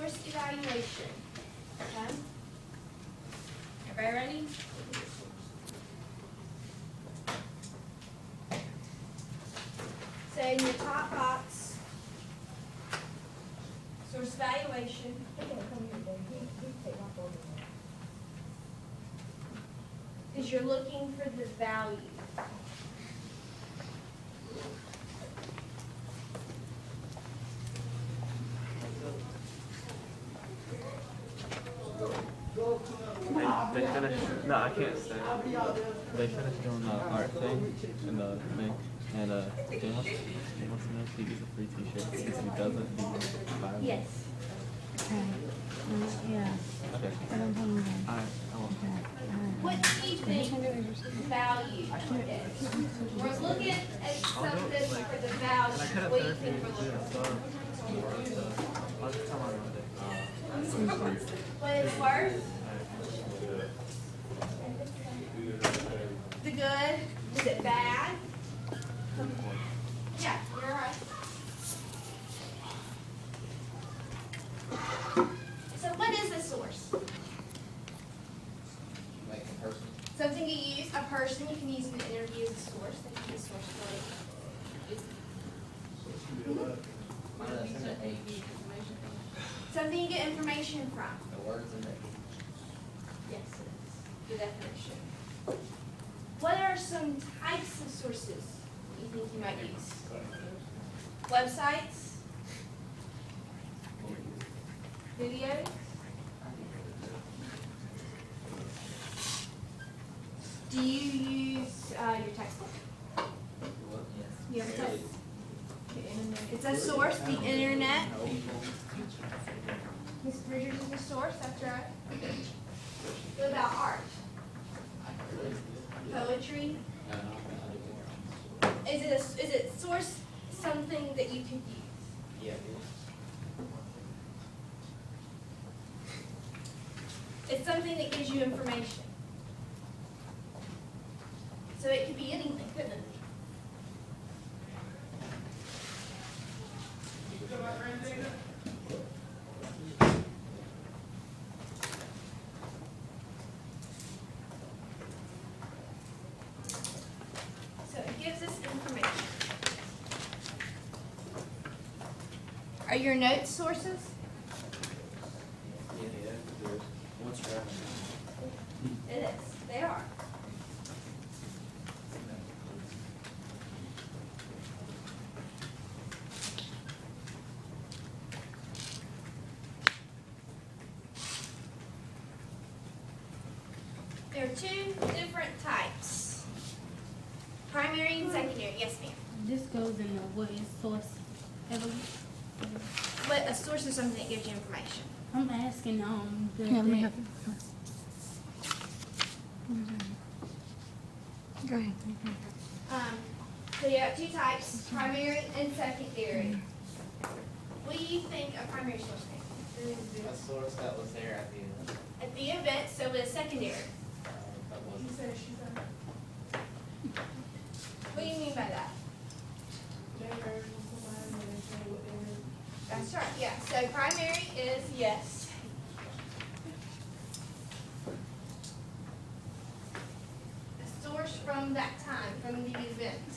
source evaluation. Okay? Everybody ready? So in your top box, source evaluation. Is you're looking for the value. They finished. No, I can't stay. They finished doing the art thing and the thing. And Jay wants to know if he gets a free T-shirt. Because if he doesn't, he gets five. Yes. Okay. Yeah. Okay. I don't think we can. Alright. I won't. What do you think value is? We're looking at something for the value. What do you think we're looking for? I'll just tell my Monday. What is worth? The good? Is it bad? Yeah, you're right. So what is a source? Like a person. Something you use, a person, you can use in an interview as a source. They can be a source something you get information from. The words in it. Yes, it is. The definition. What are some types of sources you think you might use? Websites? Videos? Do you use your textbook? Yes. You have a text? The internet. It's a source, the internet. Mr. Richards is a source, that's right. What about art? Poetry? Is it source something that you could use? Yeah. It's something that gives you information. So it could be anything, couldn't it? So it gives us information. Are your notes sources? Yeah. What's your It is. They are. There are two different types. Primary and secondary. Yes, ma'am. This goes in the what is source evolution. But a source is something that gives you information. I'm asking the Here, let me help you. Go ahead. So you have two types, primary and secondary. What do you think a primary source is? A source that was there at the end. At the event, so it's secondary. That wasn't. What do you mean by that? That's right, yeah. So primary is yes. A source from that time, from the event.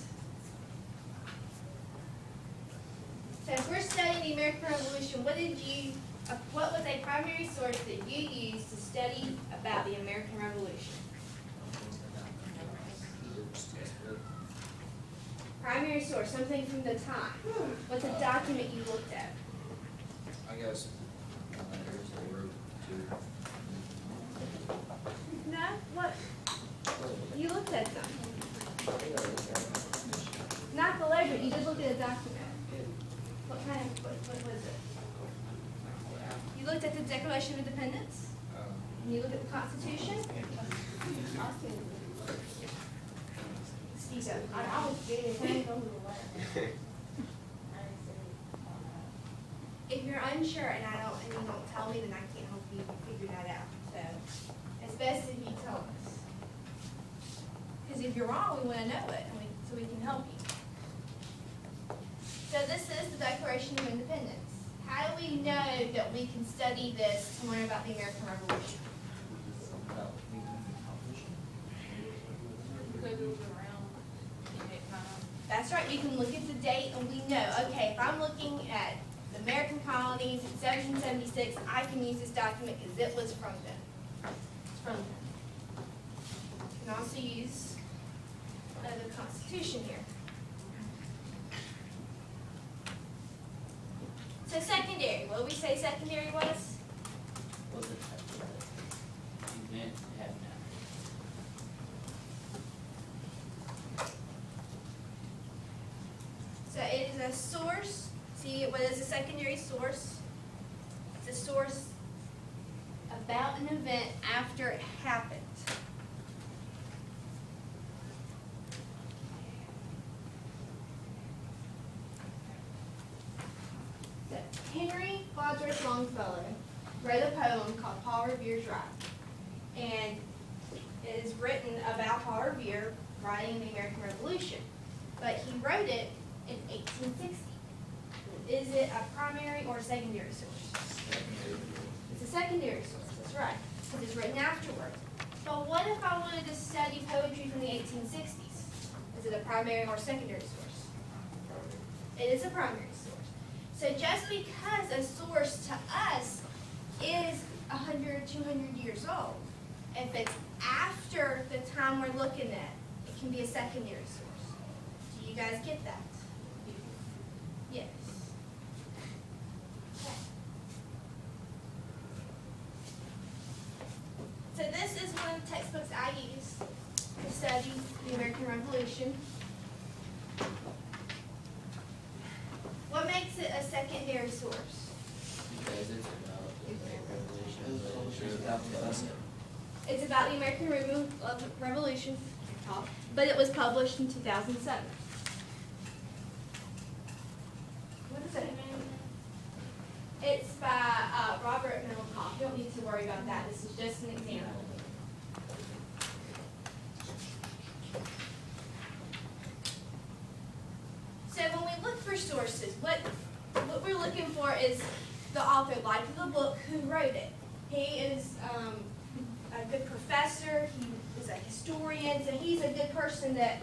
So if we're studying the American Revolution, what was a primary source that you used to study about the American Revolution? Primary source, something from the time. What's a document you looked at? I guess letters they wrote to. No, what? You looked at them. Not the ledger, you just looked at a document. What kind of, what was it? You looked at the Declaration of Independence? And you looked at the Constitution? Excuse me, I was getting it. If you're unsure and you don't tell me, then I can't help you figure that out. So it's best if you tell us. Because if you're wrong, we want to know it, so we can help you. So this is the Declaration of Independence. How do we know that we can study this to learn about the American Revolution? Because it was around in that time. That's right, we can look at the date and we know, okay, if I'm looking at the American colonies in 1776, I can use this document because it was from them. It's from them. You can also use the Constitution here. So secondary, what did we say secondary was? Was it event happened? So it is a source. See, what is a secondary source? It's a source about an event after it happened. So Henry Wadsworth Longfellow wrote a poem called Paul Revere's Ride. And it is written about Paul Revere writing the American Revolution. But he wrote it in 1860. Is it a primary or a secondary source? It's a secondary source, that's right, because it's written afterward. But what if I wanted to study poetry from the 1860s? Is it a primary or secondary source? It is a primary source. So just because a source to us is 100, 200 years old, if it's after the time we're looking at, it can be a secondary source. Do you guys get that? Yes. Okay. So this is one of the textbooks I use to study the American Revolution. What makes it a secondary source? Because it's about the American Revolution, but it's about the us. It's about the American Revolution, but it was published in 2007. What is it? It's by Robert Middlecoff. You don't need to worry about that. This is just an example. So when we look for sources, what we're looking for is the author, like the book, who wrote it. He is a good professor. He is a historian, so he's a good person that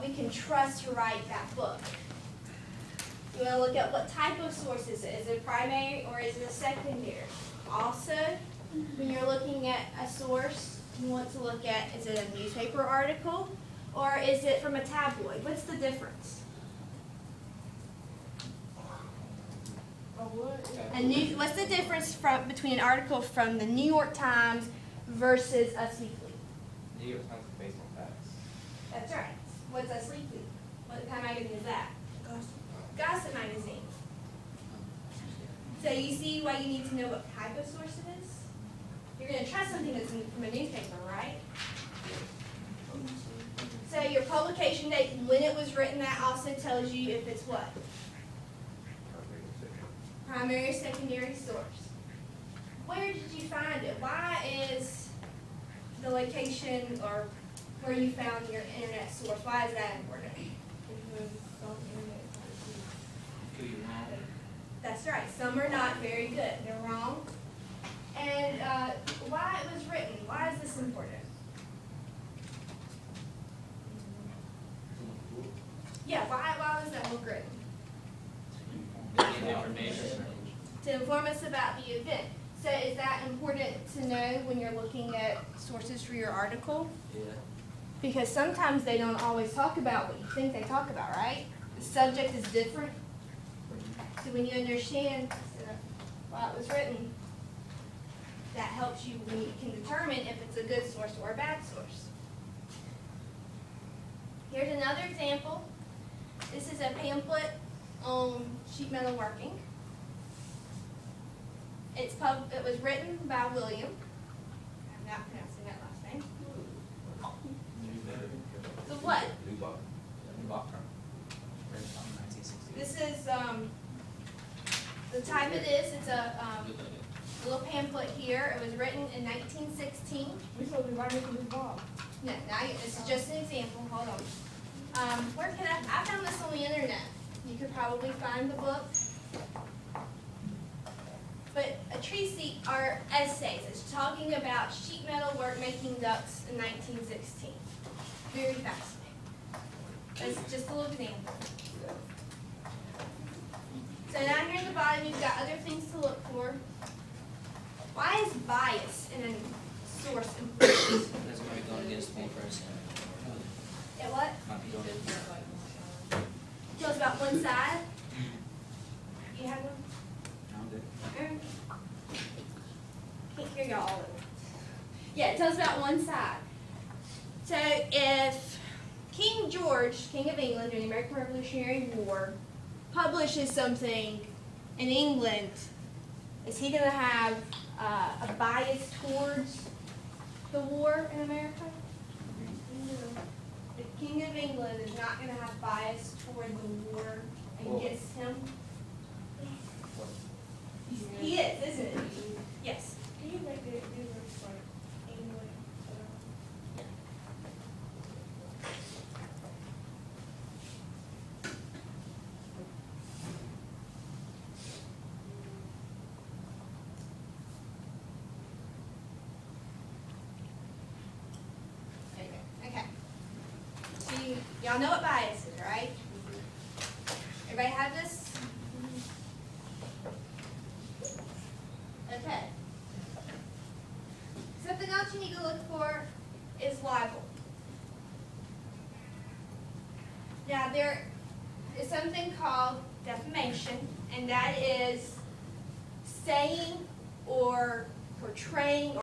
we can trust to write that book. You want to look at what type of source is it? Is it primary or is it a secondary? Also, when you're looking at a source, you want to look at, is it a newspaper article or is it from a tabloid? What's the difference? What's the difference between an article from the New York Times versus Us Weekly? New York Times is based on facts. That's right. What's Us Weekly? What kind of magazine is that? Gossip magazine. So you see why you need to know what type of source it is? You're going to trust something that's from a newspaper, right? So your publication date, when it was written, that also tells you if it's what? Primary, secondary source. Where did you find it? Why is the location or where you found your internet source, why is that important? Could be wrong. That's right. Some are not very good. They're wrong. And why it was written. Why is this important? Yeah, why was that book written? Information. To inform us about the event. So is that important to know when you're looking at sources for your article? Yeah. Because sometimes they don't always talk about what you think they talk about, right? The subject is different. So when you understand why it was written, that helps you when you can determine if it's a good source or a bad source. Here's another example. This is a pamphlet on sheet metal working. It was written by William. I'm not pronouncing that last name. The what? This is the type it is. It's a little pamphlet here. It was written in 1916. We supposed to be writing for this blog. No, this is just an example. Hold on. Where can I found this on the internet. You could probably find the book. treatise are essays. It's talking about sheet metal work making ducts in 1916. Very fascinating. That's just a little example. So down here at the bottom, you've got other things to look for. Why is bias in a source important? That's gonna be going against one person. Yeah, what? Might be going against. Tells about one side. You have one? Can't hear y'all all at once. Yeah, it tells about one side. So if King George, King of England during the American Revolutionary War, publishes something in England, is he going to have a bias towards the war in America? No. The King of England is not going to have bias toward the war against him. He is, isn't it? Yes. Can you make it difference like England? There you go. Okay. So y'all know what bias is, right? Everybody have this? Okay. Something else you need to look for is libel. Now there is something called defamation, and that is saying or portraying